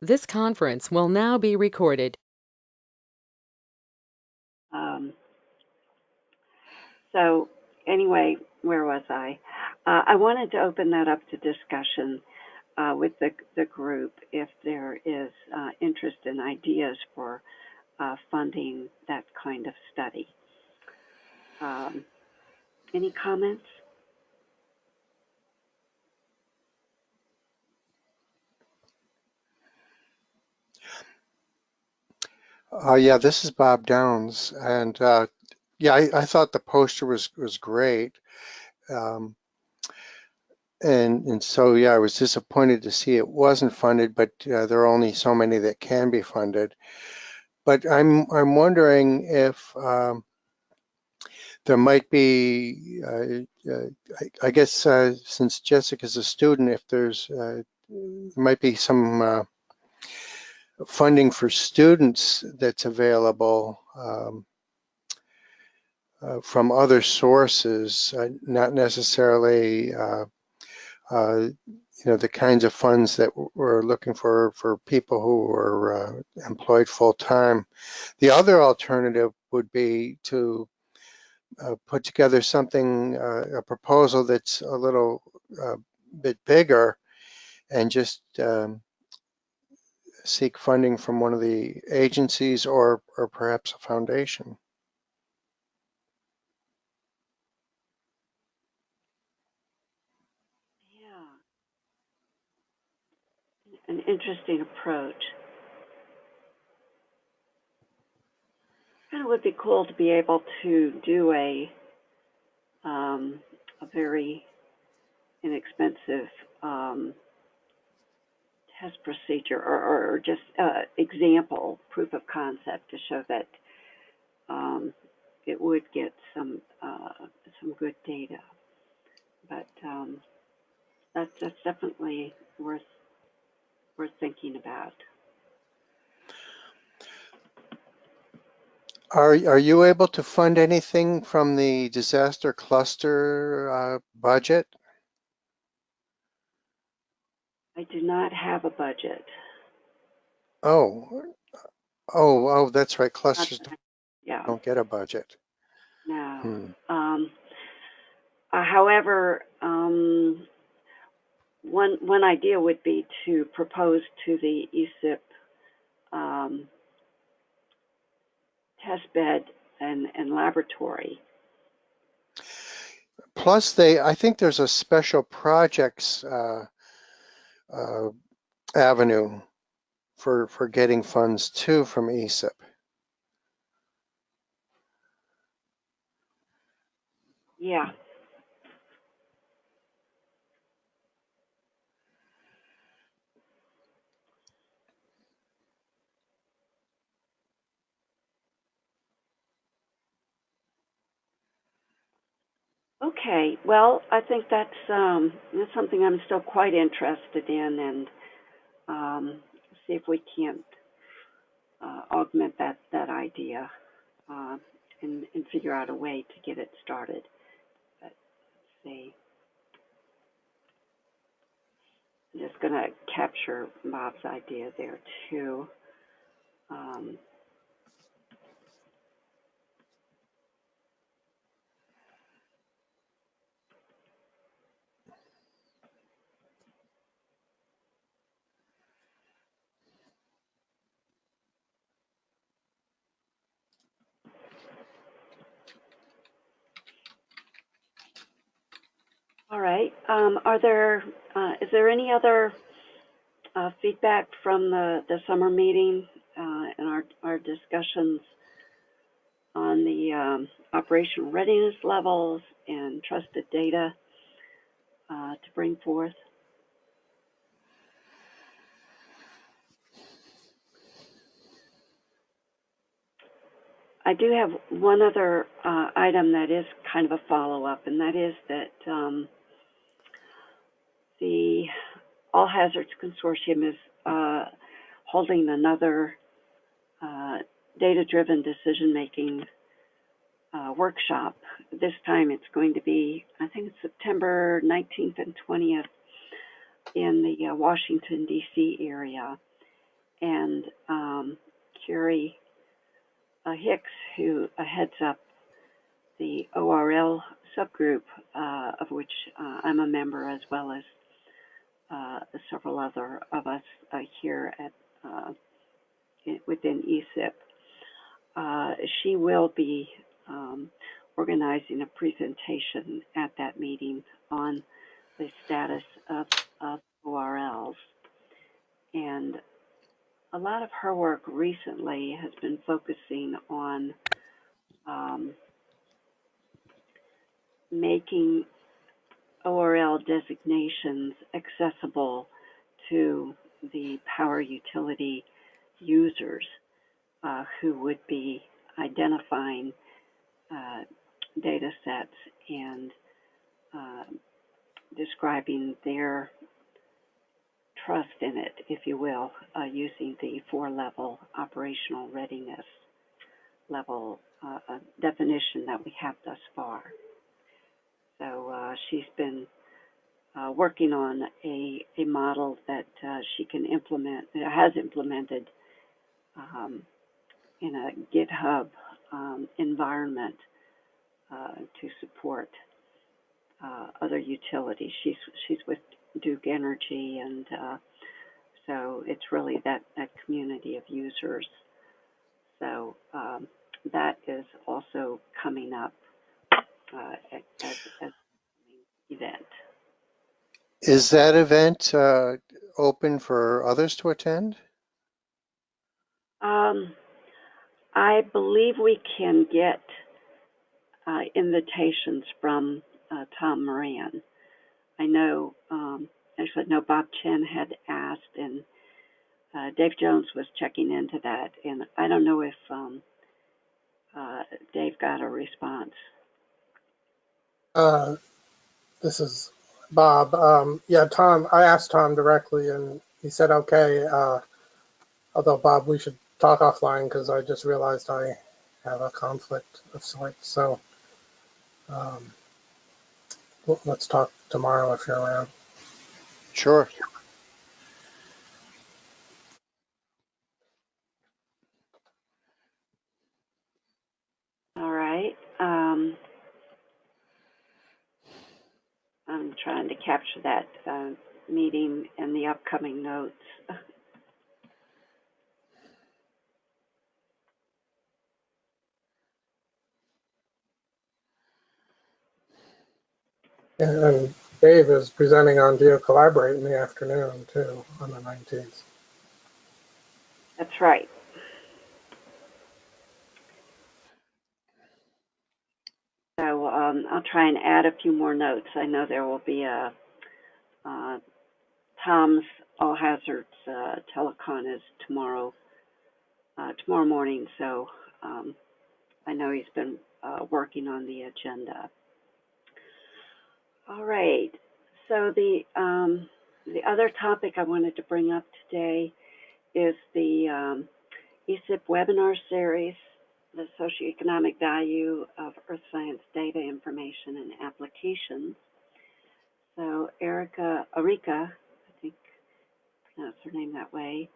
This conference will now be recorded. So anyway, where was I? I wanted to open that up to discussion with the group if there is interest and ideas for funding that kind of study. Any comments? Yeah, this is Bob Downs, and yeah, I thought the poster was great, um, and so yeah, I was disappointed to see it wasn't funded, but there are only so many that can be funded. But I'm wondering if there might be, I guess since Jessica's a student, if there might be some funding for students that's available. From other sources, not necessarily, the kinds of funds that we're looking for people who are employed full time. The other alternative would be to put together something, a proposal that's a little bit bigger, and just seek funding from one of the agencies or perhaps a foundation. Yeah, an interesting approach. And it would be cool to be able to do a very inexpensive test procedure or just example proof of concept to show that it would get some good data. But that's definitely worth thinking about. Are you able to fund anything from the disaster cluster budget? I do not have a budget. Oh, oh, that's right. Not Clusters that yeah, don't get a budget. no. Hmm. However, one idea would be to propose to the ESIP um, test bed and laboratory. Plus, I think there's a special projects uh, avenue for getting funds too from ESIP. Yeah. Okay. Well, I think that's something I'm still quite interested in, and see if we can't augment that idea uh, and figure out a way to get it started. But let's see. I'm just going to capture Bob's idea there too. Um, all right. Is there any other feedback from the summer meeting and our discussions on the operational readiness levels and trusted data to bring forth? I do have one other item that is kind of a follow-up, and that is that the All Hazards Consortium is holding another data-driven decision-making workshop. This time it's going to be, I think it's September 19th and 20th in the Washington, D.C. area. and Curie Hicks, who heads up the ORL subgroup, of which I'm a member, as well as several other of us here at within ESIP. She will be organizing a presentation at that meeting on the status of ORLs. And a lot of her work recently has been focusing on making ORL designations accessible to the power utility users who would be identifying data sets and describing their trust in it, if you will, using the 4-level operational readiness level definition that we have thus far. So she's been working on a model that she can implement, has implemented in a GitHub environment to support other utilities. She's with Duke Energy, and so it's really that community of users. So that is also coming up as an event. Is that event open for others to attend? I believe we can get invitations from Tom Moran. I know, actually, no, Bob Chen had asked, and Dave Jones was checking into that, and I don't know if Dave got a response. This is Bob. Yeah, Tom, I asked Tom directly and he said, okay. Although, Bob, we should talk offline because I just realized I have a conflict of sorts. So let's talk tomorrow if you're around. Sure. All right. I'm trying to capture that meeting and the upcoming notes. And Dave is presenting on GeoCollaborate in the afternoon, too, on the 19th. That's right. So I'll try and add a few more notes. I know there will be a Tom's All Hazards telecon is tomorrow morning. So I know he's been working on the agenda. All right. So the other topic I wanted to bring up today is the ESIP webinar series, the socioeconomic value of earth science data, information, and applications. So Arika, I think I pronounced her name that way,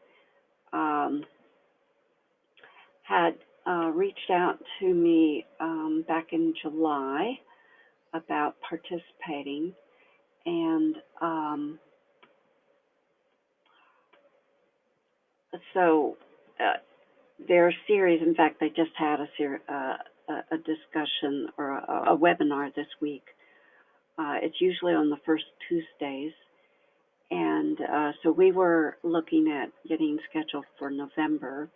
had reached out to me back in July about participating, and so their series, in fact, they just had a discussion or a webinar this week. It's usually on the first Tuesdays, and so we were looking at getting scheduled for November,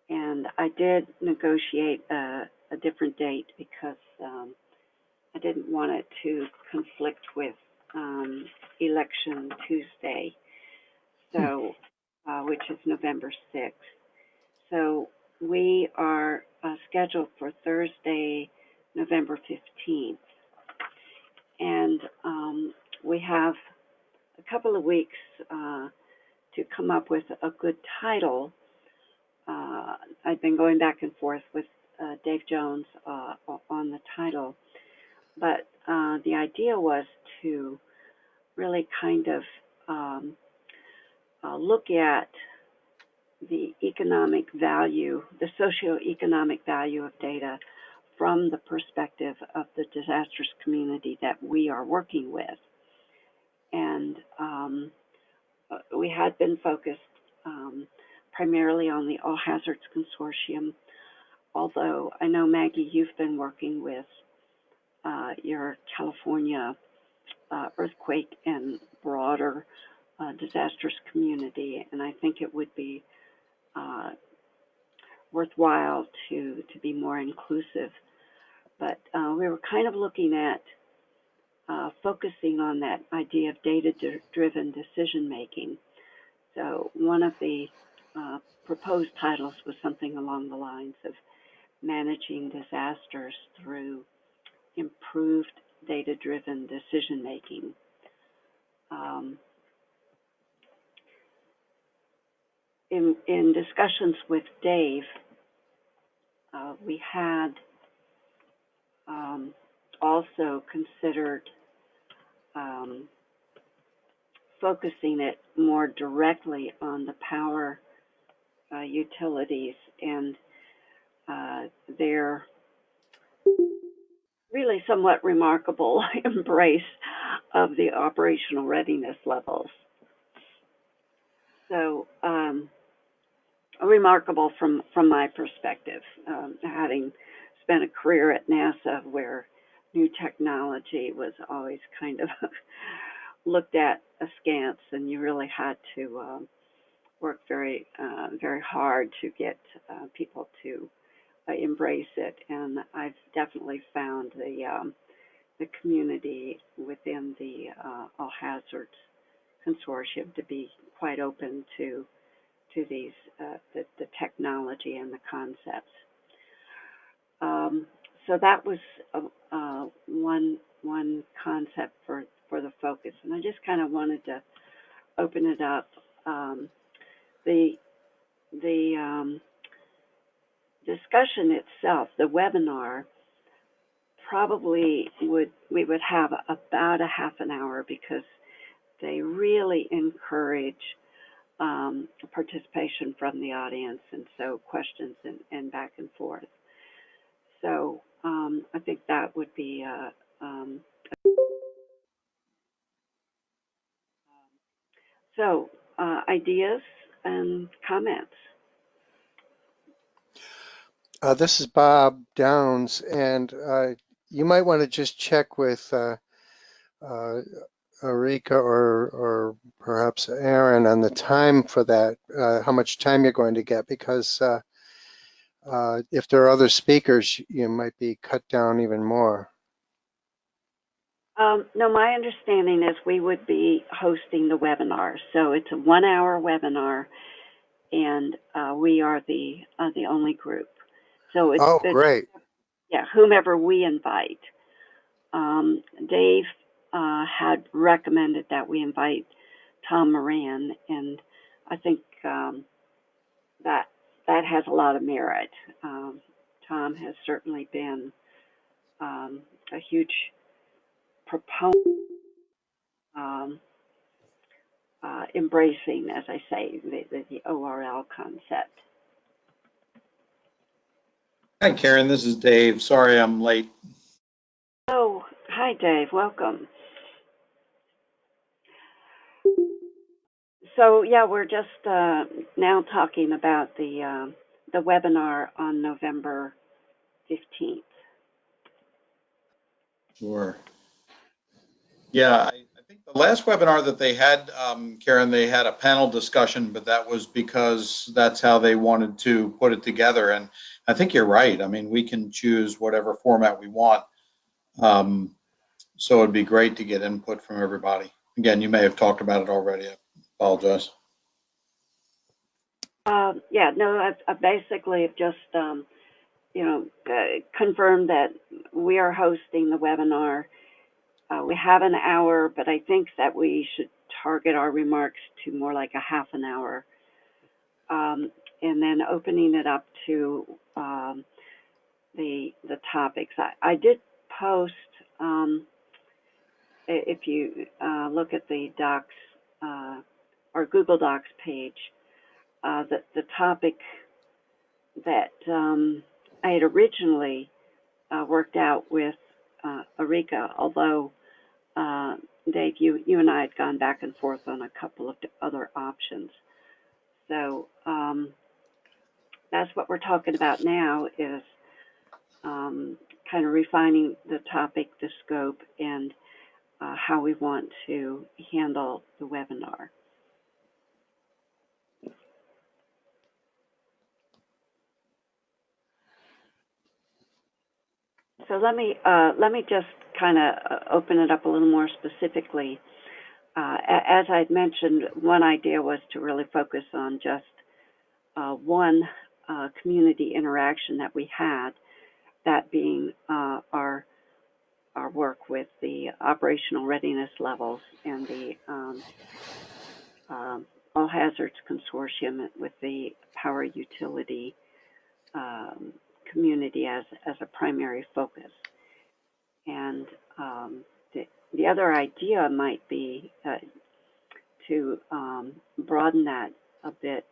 and I did negotiate a different date because I didn't want it to conflict with Election Tuesday, so which is November 6th. So we are scheduled for Thursday, November 15th. And we have a couple of weeks to come up with a good title. I've been going back and forth with Dave Jones on the title. But the idea was to really kind of look at the economic value, the socioeconomic value of data from the perspective of the disastrous community that we are working with. And we had been focused primarily on the All Hazards Consortium, although I know, Maggie, you've been working with your California earthquake and broader disastrous community, and I think it would be worthwhile to be more inclusive. But we were kind of looking at focusing on that idea of data-driven decision-making. So one of the proposed titles was something along the lines of managing disasters through improved data-driven decision-making. In discussions with Dave, we had also considered focusing it more directly on the power utilities and their really somewhat remarkable embrace of the operational readiness levels. So remarkable from my perspective, having spent a career at NASA where new technology was always kind of looked at askance, and you really had to work very hard to get people to embrace it. And I've definitely found the community within the All Hazards Consortium to be quite open to these the technology and the concepts. So that was one concept for the focus, and I just kind of wanted to open it up. The discussion itself, the webinar, probably we would have about a half an hour because they really encourage participation from the audience, and so questions and back and forth. So I think that would be so ideas and comments. This is Bob Downs, and you might want to just check with Erika or perhaps Aaron on the time for that, how much time you're going to get, because if there are other speakers, you might be cut down even more. No, my understanding is we would be hosting the webinar. So it's a 1-hour webinar, and we are the only group. So it's great. Yeah, whomever we invite. Dave had recommended that we invite Tom Moran, and I think that has a lot of merit. Tom has certainly been a huge proponent, embracing, as I say, the ORL concept. Hi, Karen. This is Dave. Sorry I'm late. Oh, hi, Dave. Welcome. So, yeah, we're just now talking about the webinar on November 15th. Sure. Yeah, I think the last webinar that they had, Karen, they had a panel discussion, but that was because that's how they wanted to put it together. And I think you're right. I mean, we can choose whatever format we want. So it'd be great to get input from everybody. Again, you may have talked about it already. I apologize. Yeah, no, I basically have just, confirmed that we are hosting the webinar. We have an hour, but I think that we should target our remarks to more like a half an hour, and then opening it up to the topics. I did post, if you look at the Docs or Google Docs page, the topic that I had originally worked out with Erika, although Dave, you and I had gone back and forth on a couple of other options. So that's what we're talking about now, is kind of refining the topic, the scope, and how we want to handle the webinar. So let me just kind of open it up a little more specifically. As I'd mentioned, one idea was to really focus on just one community interaction that we had, that being our work with the operational readiness levels and the All Hazards Consortium with the power utility community as a primary focus. And the other idea might be to broaden that a bit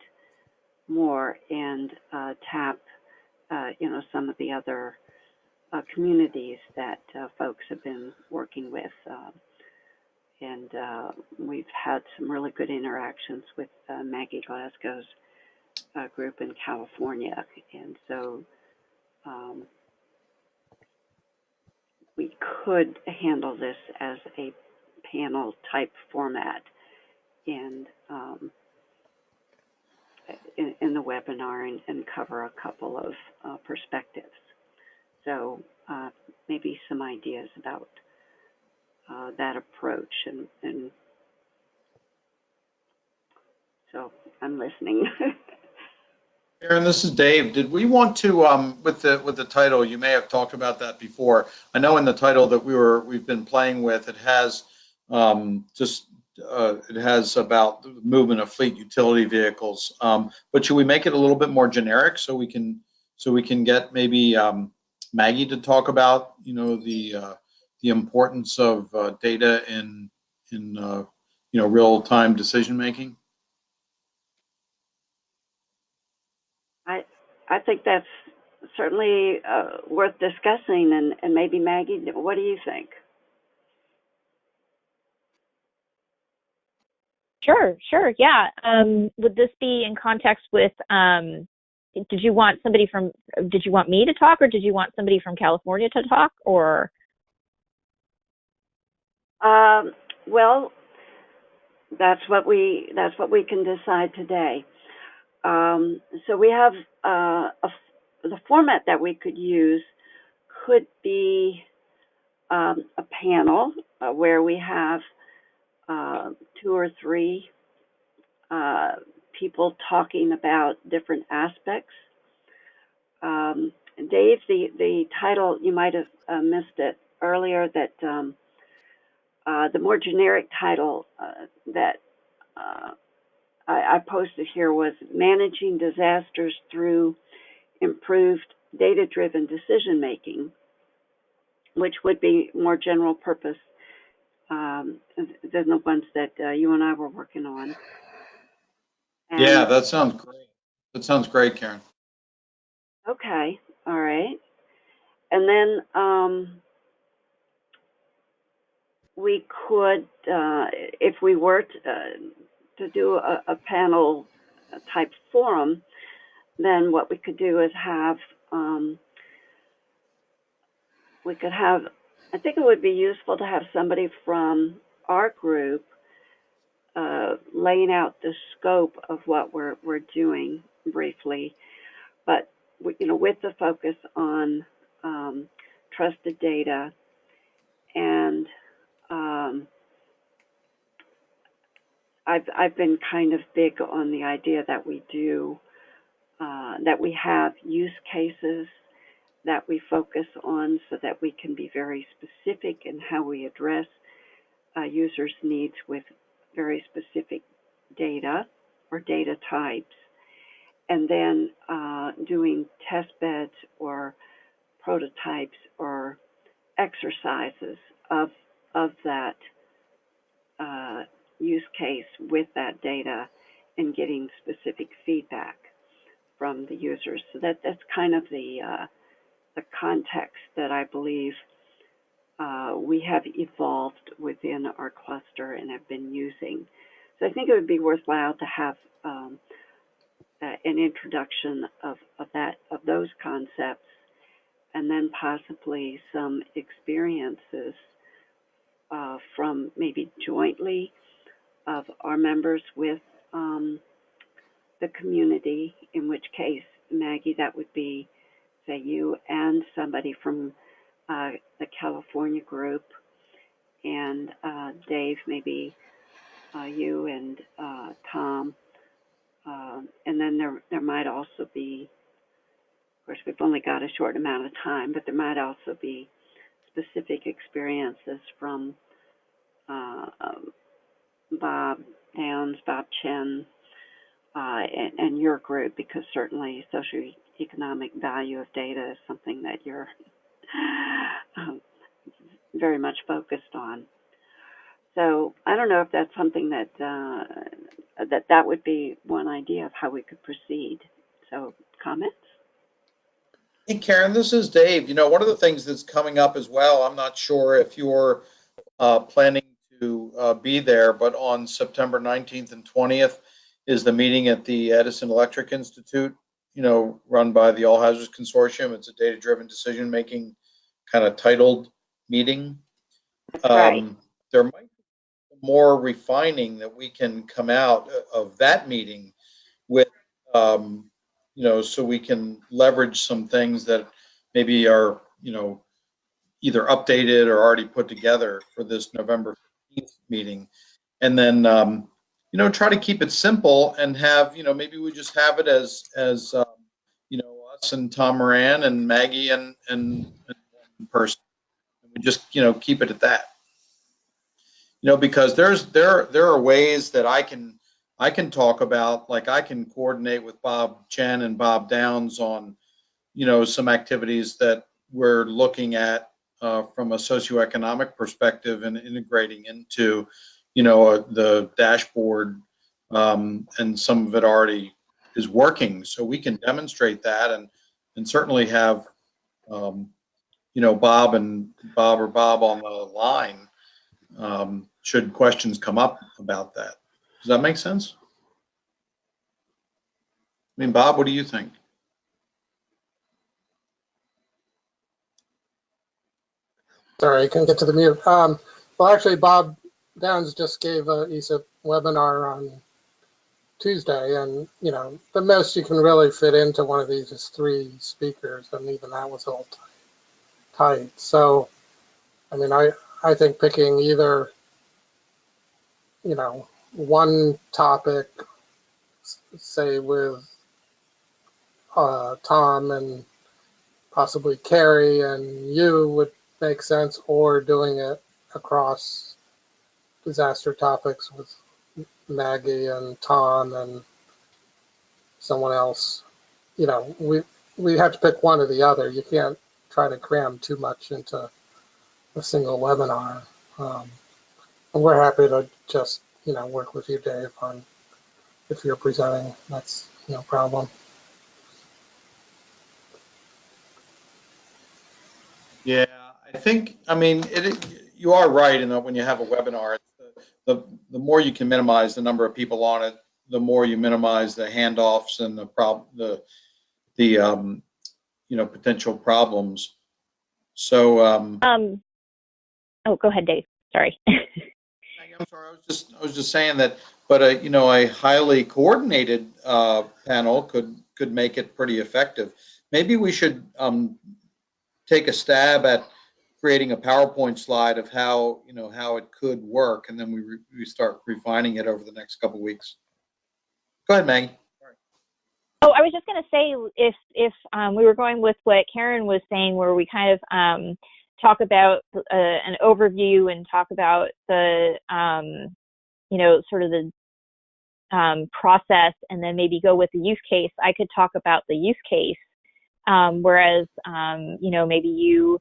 more and tap, some of the other communities that folks have been working with. And we've had some really good interactions with Maggie Glasgow's group in California. And so we could handle this as a panel type format and in the webinar and cover a couple of perspectives. So maybe some ideas about that approach, and so I'm listening. Aaron, this is Dave. Did we want to, with the title, you may have talked about that before. I know in the title that we've been playing with, it has it has about the movement of fleet utility vehicles. But should we make it a little bit more generic so we can get maybe Maggie to talk about the importance of data in real-time decision making? I think that's certainly worth discussing, and maybe Maggie, what do you think? Sure, yeah. Would this be in context with, did you want me to talk, or did you want somebody from California to talk, or? Well, that's what we can decide today. So we have the format that we could use could be a panel where we have 2 or 3 people talking about different aspects. Dave, the title, you might have missed it earlier, that the more generic title that I posted here was Managing Disasters Through Improved Data-Driven Decision Making, which would be more general purpose than the ones that you and I were working on. And, yeah, that sounds great. That sounds great, Karen. Okay, all right. And then we could, if we were to do a panel type forum, then what we could do is have, I think it would be useful to have somebody from our group laying out the scope of what we're doing briefly, but with the focus on trusted data, and I've been kind of big on the idea that we do that we have use cases that we focus on, so that we can be very specific in how we address users' needs with very specific data or data types, and then doing test beds or prototypes or exercises of that use case with that data, and getting specific feedback from the users. So that's kind of the context that I believe we have evolved within our cluster and have been using. So I think it would be worthwhile to have an introduction of those concepts, and then possibly some experiences from maybe jointly of our members with the community, in which case, Maggie, that would be, say, you and somebody from the California group, and Dave, maybe you and Tom, and then there might also be, of course, we've only got a short amount of time, but there might also be specific experiences from Bob Downs, Bob Chen, and your group, because certainly socioeconomic value of data is something that you're very much focused on. So I don't know if that's something that that would be one idea of how we could proceed. So comments? Hey, Karen, this is Dave. One of the things that's coming up as well, I'm not sure if you're planning to be there, but on September 19th and 20th is the meeting at the Edison Electric Institute, run by the All Hazards Consortium. It's a data-driven decision-making kind of titled meeting. Right. There might be more refining that we can come out of that meeting with, so we can leverage some things that maybe are, either updated or already put together for this November 15th meeting. And then, try to keep it simple and have, maybe we just have it as us and Tom Moran and Maggie and one person. And we just, keep it at that. Because there are ways that I can talk about, like I can coordinate with Bob Chen and Bob Downs on, some activities that we're looking at from a socioeconomic perspective and integrating into, the dashboard, and some of it already is working. So we can demonstrate that and certainly have, Bob on the line should questions come up about that. Does that make sense? I mean, Bob, what do you think? Sorry, I couldn't get to the mute. Well, actually, Bob Downs just gave a ESIP webinar on Tuesday, and the most you can really fit into one of these is 3 speakers, and even that was a little tight. So, I mean, I think picking either one topic, say with Tom and possibly Carrie and you, would make sense, or doing it across disaster topics with Maggie and Tom and someone else. We have to pick one or the other. You can't try to cram too much into a single webinar. And we're happy to just, work with you, Dave, on if you're presenting. That's no problem. Yeah, I think, I mean, you are right in that when you have a webinar, the more you can minimize the number of people on it, the more you minimize the handoffs and the potential problems. So, oh, go ahead, Dave. Sorry. I'm sorry, I was just saying that, but a highly coordinated panel could make it pretty effective. Maybe we should take a stab at creating a PowerPoint slide of how it could work, and then we start refining it over the next couple of weeks. Go ahead, Maggie. Oh, I was just going to say, if we were going with what Karen was saying, where we kind of talk about an overview and talk about the sort of the process, and then maybe go with the use case. I could talk about the use case, whereas maybe you,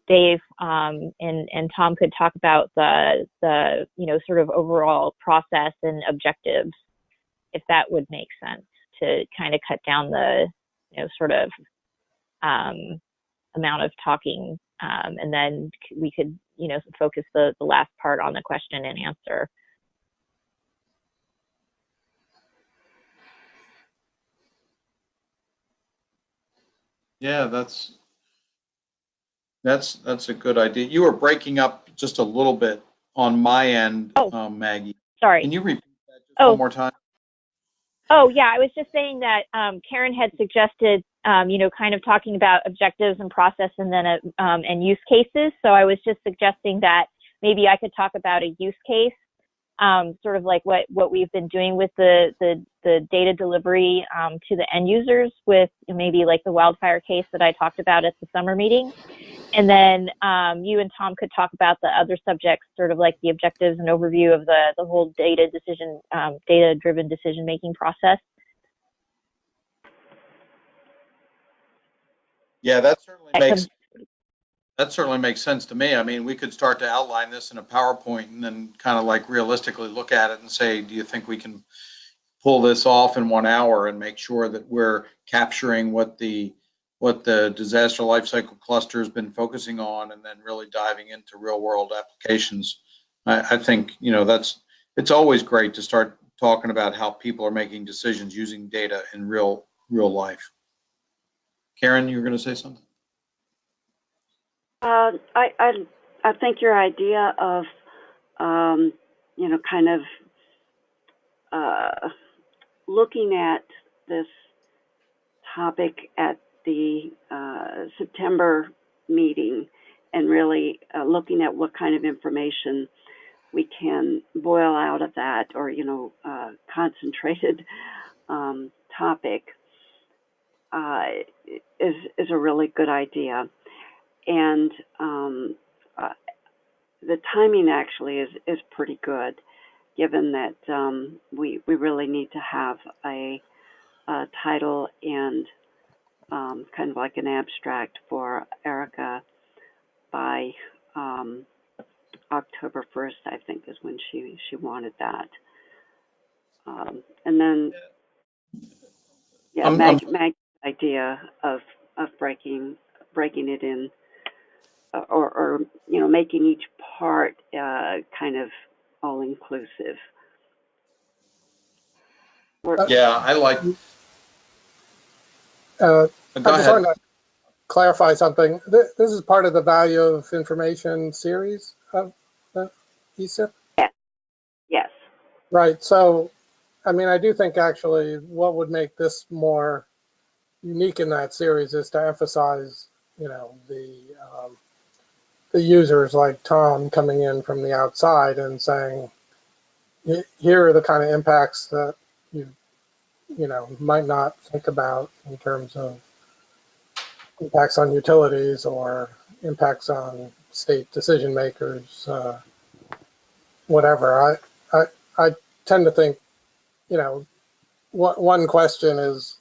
Dave, and Tom could talk about the sort of overall process and objectives. if that would make sense to kind of cut down the, sort of amount of talking, and then we could, focus the last part on the question and answer. Yeah, that's a good idea. You were breaking up just a little bit on my end, Oh, Maggie. sorry. Can you repeat that just Oh, one more time? Oh, yeah, I was just saying that Karen had suggested, kind of talking about objectives and process and then and use cases. So I was just suggesting that maybe I could talk about a use case, sort of like what we've been doing with the data delivery to the end users with maybe like the wildfire case that I talked about at the summer meeting. And then you and Tom could talk about the other subjects, sort of like the objectives and overview of the whole data-driven decision-making process. Yeah, that certainly makes sense to me. I mean, we could start to outline this in a PowerPoint and then kind of like realistically look at it and say, do you think we can pull this off in 1 hour and make sure that we're capturing what the disaster lifecycle cluster has been focusing on, and then really diving into real world applications. I think, it's always great to start talking about how people are making decisions using data in real life. Karen, you were going to say something? I think your idea of kind of looking at this topic at the September meeting and really looking at what kind of information we can boil out of that, or concentrated topic is a really good idea. And the timing actually is pretty good, given that we really need to have a title and kind of like an abstract for Erica by October 1st, I think, is when she wanted that. And then, yeah, Mag's idea of breaking it in, or making each part kind of all inclusive. Yeah, I like. I Go just ahead. wanted to clarify something. This is part of the value of information series of the ESIP? Yes. Yes. Right. So, I mean, I do think actually what would make this more unique in that series is to emphasize, the users like Tom coming in from the outside and saying, here are the kind of impacts that you might not think about in terms of impacts on utilities or impacts on state decision makers, whatever. I tend to think, one question is,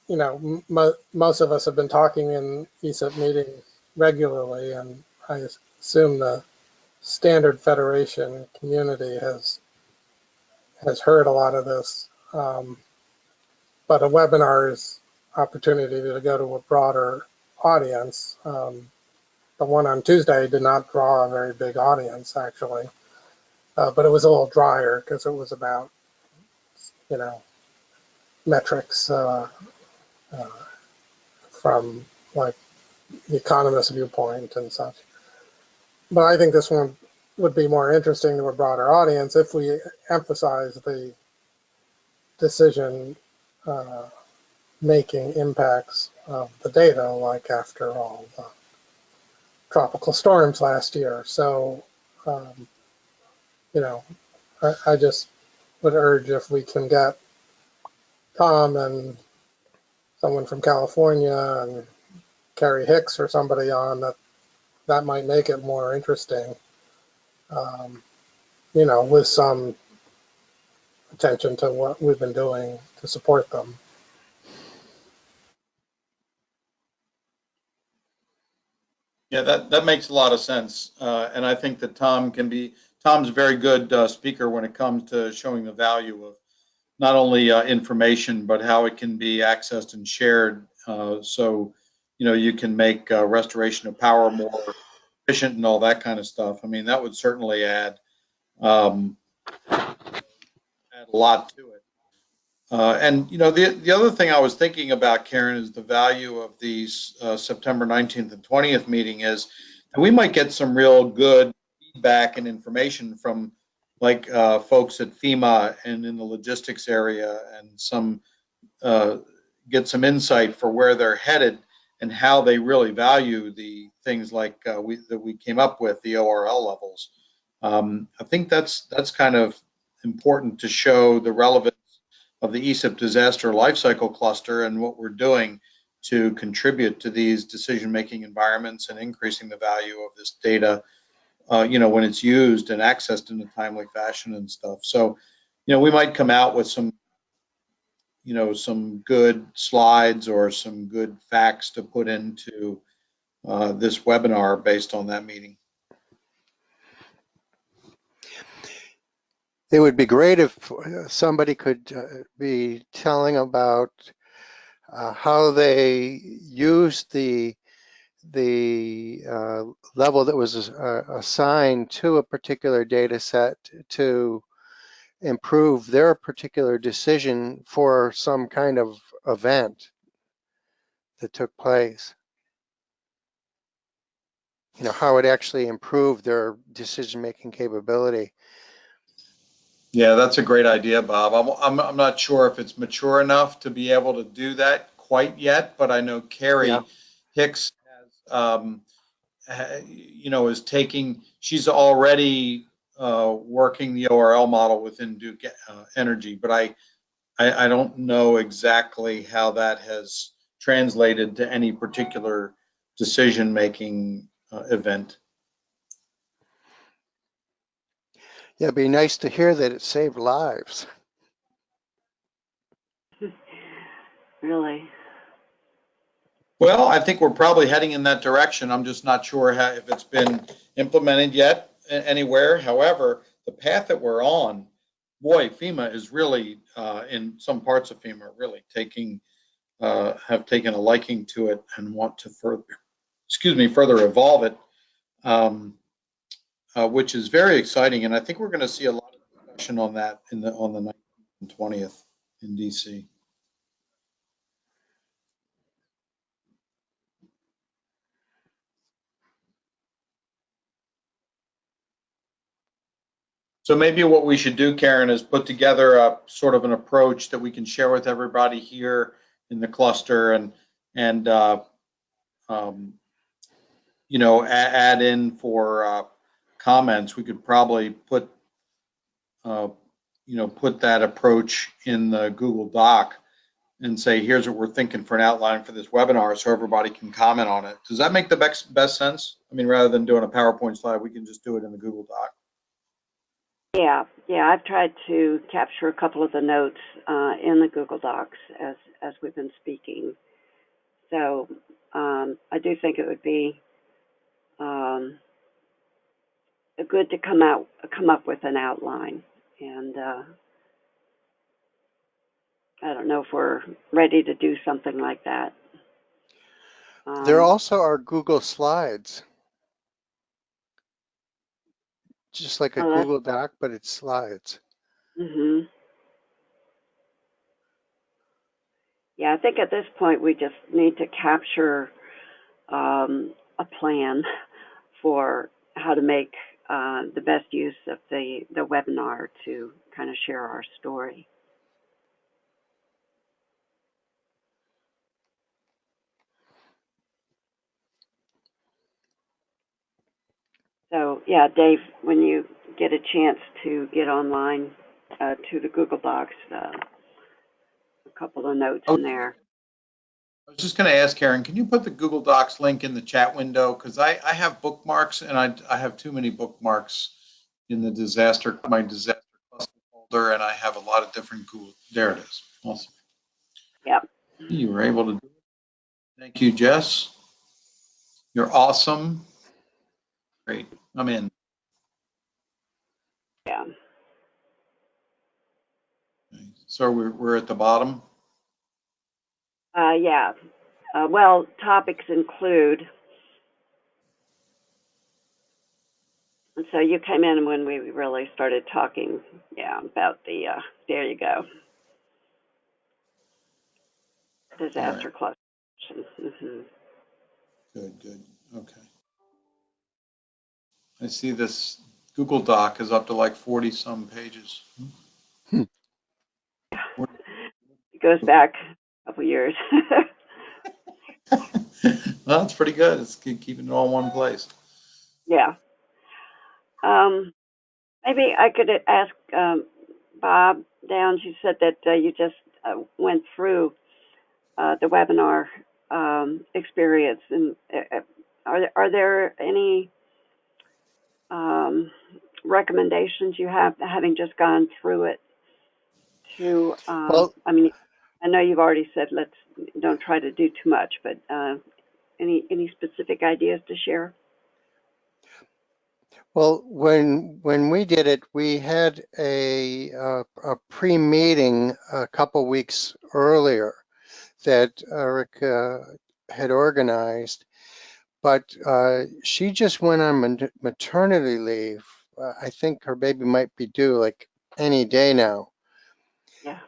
most of us have been talking in ESIP meetings regularly, and I assume the standard federation community has heard a lot of this. But a webinar is opportunity to go to a broader audience. The one on Tuesday did not draw a very big audience, actually, but it was a little drier because it was about, metrics from like the economist viewpoint and such. But I think this one would be more interesting to a broader audience if we emphasize the decision making impacts of the data, like after all the tropical storms last year. So, you know, I just would urge if we can get Tom and someone from California and Carrie Hicks or somebody on, that might make it more interesting, with some attention to what we've been doing to support them. Yeah, that makes a lot of sense, and I think that Tom Tom's a very good speaker when it comes to showing the value of not only information, but how it can be accessed and shared. So, you can make restoration of power more efficient and all that kind of stuff. I mean, that would certainly add a lot to it. And the other thing I was thinking about, Karen, is the value of these September 19th and 20th meeting is that we might get some real good feedback and information from like folks at FEMA and in the logistics area, and some get some insight for where they're headed and how they really value the things like that we came up with, the ORL levels. I think that's kind of important to show the relevance of the ESIP disaster lifecycle cluster and what we're doing to contribute to these decision-making environments and increasing the value of this data, when it's used and accessed in a timely fashion and stuff. So, we might come out with some good slides or some good facts to put into this webinar based on that meeting. It would be great if somebody could be telling about how they used the level that was assigned to a particular data set to improve their particular decision for some kind of event that took place. How it actually improved their decision-making capability. Yeah, that's a great idea, Bob. I'm not sure if it's mature enough to be able to do that quite yet, but I know Carrie Hicks has, is taking. She's already working the ORL model within Duke Energy, but I don't know exactly how that has translated to any particular decision-making event. Yeah, it'd be nice to hear that it saved lives. Really? Well, I think we're probably heading in that direction. I'm just not sure if it's been implemented yet anywhere. However, the path that we're on, boy, FEMA is really, in some parts of FEMA, really have taken a liking to it and want to further evolve it, which is very exciting. And I think we're going to see a lot of discussion on that on the 19th and 20th in DC. So maybe what we should do, Karen, is put together a sort of an approach that we can share with everybody here in the cluster, and add in for comments. We could probably put that approach in the Google Doc and say, here's what we're thinking for an outline for this webinar, so everybody can comment on it. Does that make the best sense? I mean, rather than doing a PowerPoint slide, we can just do it in the Google Doc. Yeah. I've tried to capture a couple of the notes in the Google Docs as we've been speaking. So I do think it would be good to come up with an outline, and I don't know if we're ready to do something like that. There also are Google Slides, just like a Google Doc, but it's slides. Mm-hmm. Yeah, I think at this point we just need to capture a plan for how to make the best use of the webinar to kind of share our story. So yeah, Dave, when you get a chance to get online to the Google Docs, a couple of notes in there. I was just going to ask Karen, can you put the Google Docs link in the chat window? Because I have bookmarks, and I have too many bookmarks in my disaster cluster folder, and I have a lot of different Google. There it is. Awesome. Yep. You were able to do it. Thank you, Jess. You're awesome. Great. I'm in. Yeah. Okay. So we're at the bottom. Yeah. Well, topics include, and so you came in when we really started talking, yeah, about the, there you go, All right. disaster classification. Good. Okay. I see this Google Doc is up to like 40 some pages. Hmm. It goes back a couple years. Well, that's pretty good. It's keeping it all in one place. Yeah. Um, Maybe I could ask Bob Downs. You said that you just went through the webinar experience, and are there any recommendations you have, having just gone through it? To Well, I mean, I know you've already said don't try to do too much, but any specific ideas to share? when we did it, we had a pre-meeting a couple weeks earlier that Eric had organized, but she just went on maternity leave. I think her baby might be due like any day now. Yeah.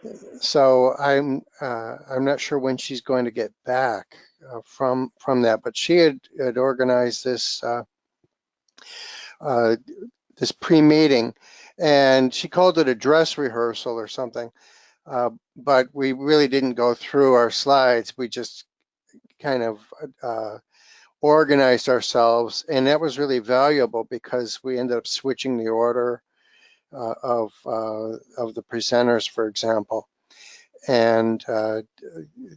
So I'm not sure when she's going to get back from that. But she had organized uh, this pre-meeting, and she called it a dress rehearsal or something. But we really didn't go through our slides. We just kind of organized ourselves, and that was really valuable because we ended up switching the order of the presenters, for example, and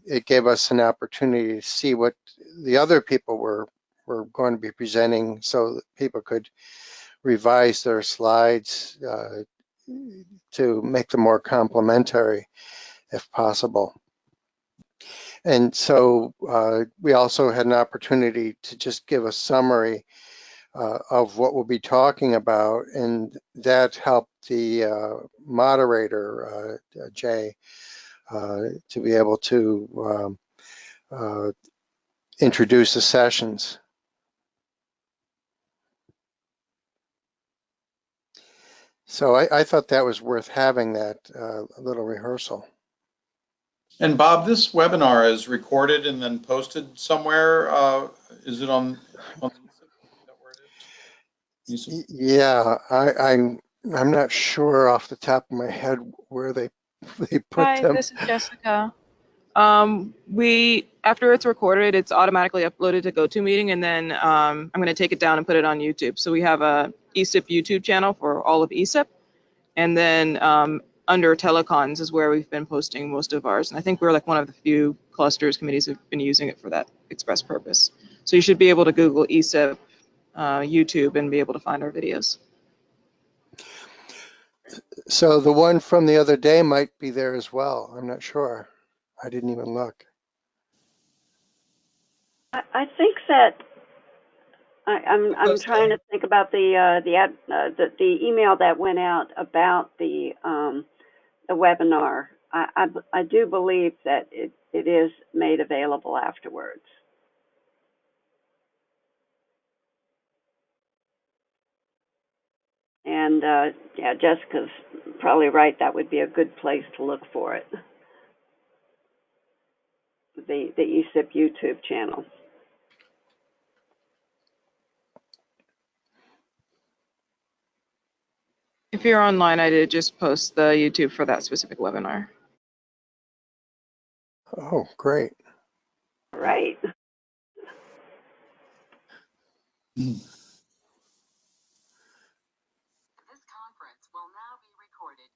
it gave us an opportunity to see what the other people were going to be presenting, so that people could revise their slides to make them more complementary, if possible. And so we also had an opportunity to just give a summary of what we'll be talking about, and that helped the moderator, Jay, to be able to introduce the sessions. So I thought that was worth having, that little rehearsal. And Bob, this webinar is recorded and then posted somewhere. Is it on ESIP? Is that where it is? ESIP? Yeah, I'm not sure off the top of my head where they put Hi, them. this is Jessica. After it's recorded, it's automatically uploaded to GoToMeeting, and then I'm going to take it down and put it on YouTube. So we have a ESIP YouTube channel for all of ESIP, and then under telecons is where we've been posting most of ours. And I think we're like one of the few clusters committees who've been using it for that express purpose. So you should be able to Google ESIP YouTube and be able to find our videos. So the one from the other day might be there as well. I'm not sure. I didn't even look. I think that I'm trying to think about the email that went out about the webinar. I do believe that it is made available afterwards. And yeah, Jessica's probably right. That would be a good place to look for it. The ESIP YouTube channel. If you're online, I did just post the YouTube for that specific webinar. Oh, great. Right. Mhm. This conference will now be recorded.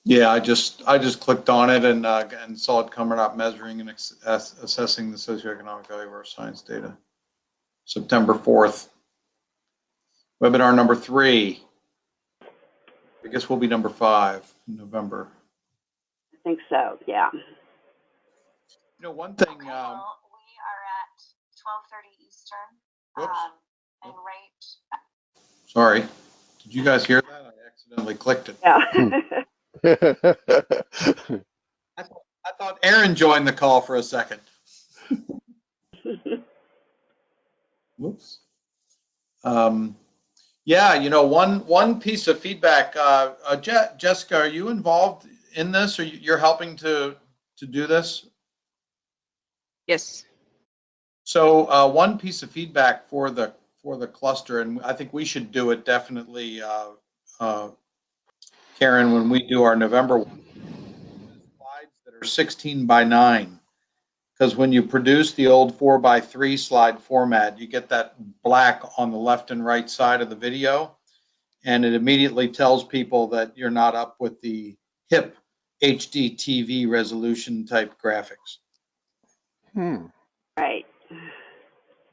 Yeah, I just clicked on it and saw it coming up, measuring and assessing the socioeconomic value of our science data. September 4th. Webinar number 3. I guess we'll be number 5 in November. I think so. Yeah. one thing. Okay, well, we are at 12:30 Eastern. Whoops. And right. Sorry. Did you guys hear that? I accidentally clicked it. Yeah. I thought Aaron joined the call for a second. Whoops. Yeah, one piece of feedback. Jessica, are you involved in this, or you're helping to do this? Yes. So one piece of feedback for the cluster, and I think we should do it definitely, Karen, when we do our November one, slides that are 16 by 9. Because when you produce the old 4:3 slide format, you get that black on the left and right side of the video, and it immediately tells people that you're not up with the hip HD TV resolution type graphics. Right.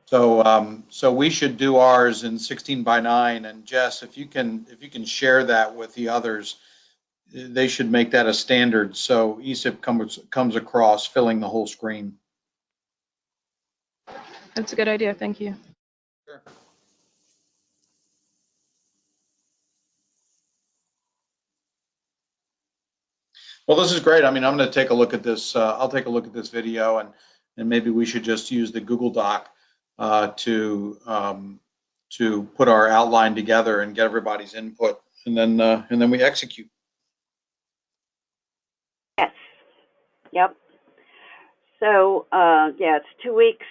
So we should do ours in 16 by 9. And Jess, if you can share that with the others, they should make that a standard so ESIP comes across filling the whole screen. That's a good idea. Thank you. Sure. Well, this is great. I mean, I'm going to take a look at this. I'll take a look at this video, and maybe we should just use the Google Doc to put our outline together and get everybody's input, and then we execute. Yes. Yep. So, yeah, it's 2 weeks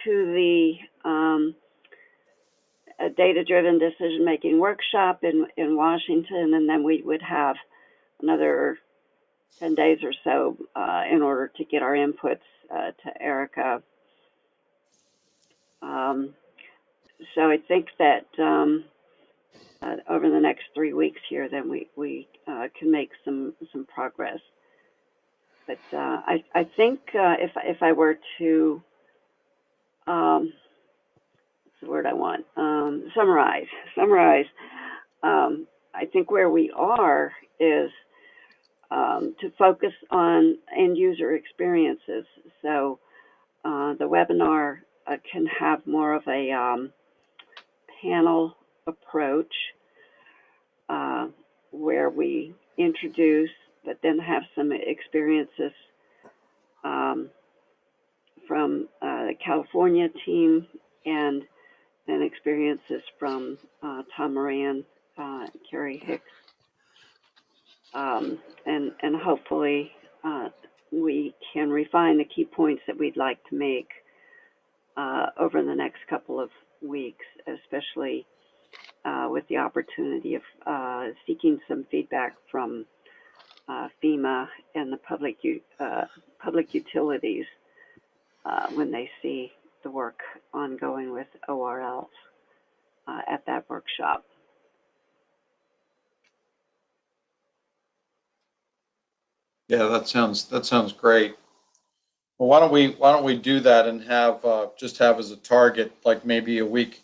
to the data-driven decision-making workshop in Washington, and then we would have another 10 days or so in order to get our inputs to Erica. So I think that over the next 3 weeks here, then we can make some progress. But I think if I were to what's the word I want? Summarize. I think where we are is to focus on end user experiences. So the webinar can have more of a panel approach where we introduce, but then have some experiences from the California team, and then experiences from Tom Moran, Carrie Hicks, and hopefully we can refine the key points that we'd like to make over the next couple of weeks, especially with the opportunity of seeking some feedback from FEMA and the public utilities when they see the work ongoing with ORLs at that workshop. Yeah, that sounds great. Well, why don't we do that and have just have as a target, like maybe a week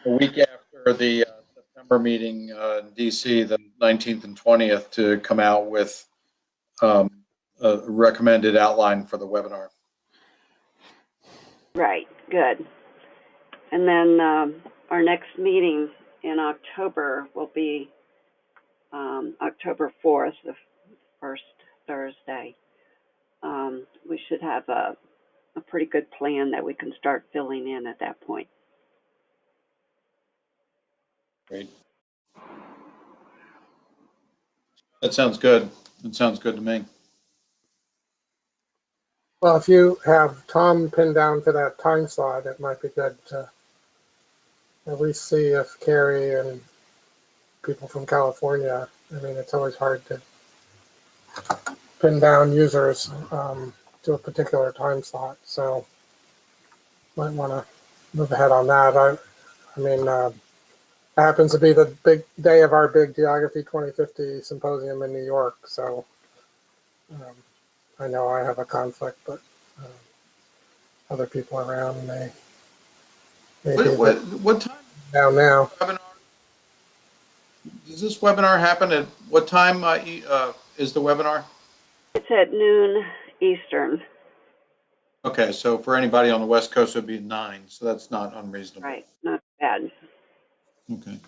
after the September meeting in DC, the 19th and 20th, to come out with a recommended outline for the webinar. Right, good. And then our next meeting in October will be October 4th, the first Thursday. We should have a pretty good plan that we can start filling in at that point. Great. That sounds good. That sounds good to me. Well, if you have Tom pinned down to that time slot, it might be good to at least see if Carrie and people from California, I mean, it's always hard to pin down users to a particular time slot. So might want to move ahead on that. I mean, it happens to be the big day of our big Geography 2050 symposium in New York. So I know I have a conflict, but other people around may What time down now. webinar, does this webinar happen at what time is the webinar? It's at noon Eastern. Okay, so for anybody on the West Coast, it would be 9, so that's not unreasonable. Right, not bad. Okay.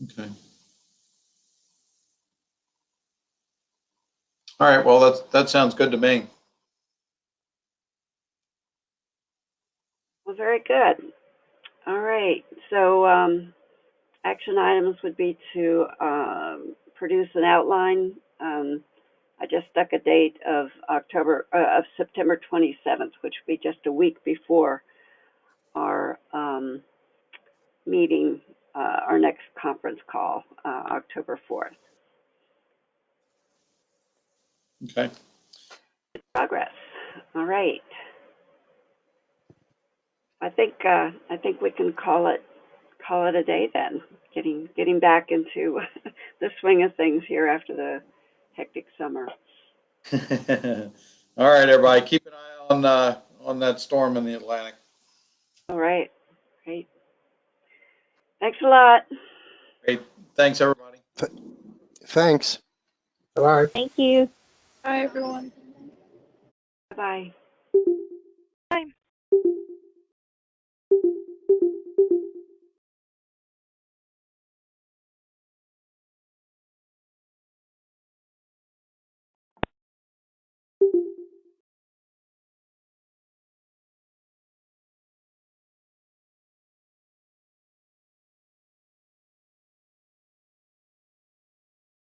Okay. All right, well, that sounds good to me. Well, very good. All right, so action items would be to produce an outline. I just stuck a date of September 27th, which would be just a week before our meeting, our next conference call, October 4th. Okay. Progress. All right. I think we can call it a day then. Getting back into the swing of things here after the hectic summer. All right, everybody, keep an eye on that storm in the Atlantic. All right. Great. Thanks a lot. Great. Thanks, everybody. Thanks. Bye. Thank you. Hi, everyone. Bye-bye.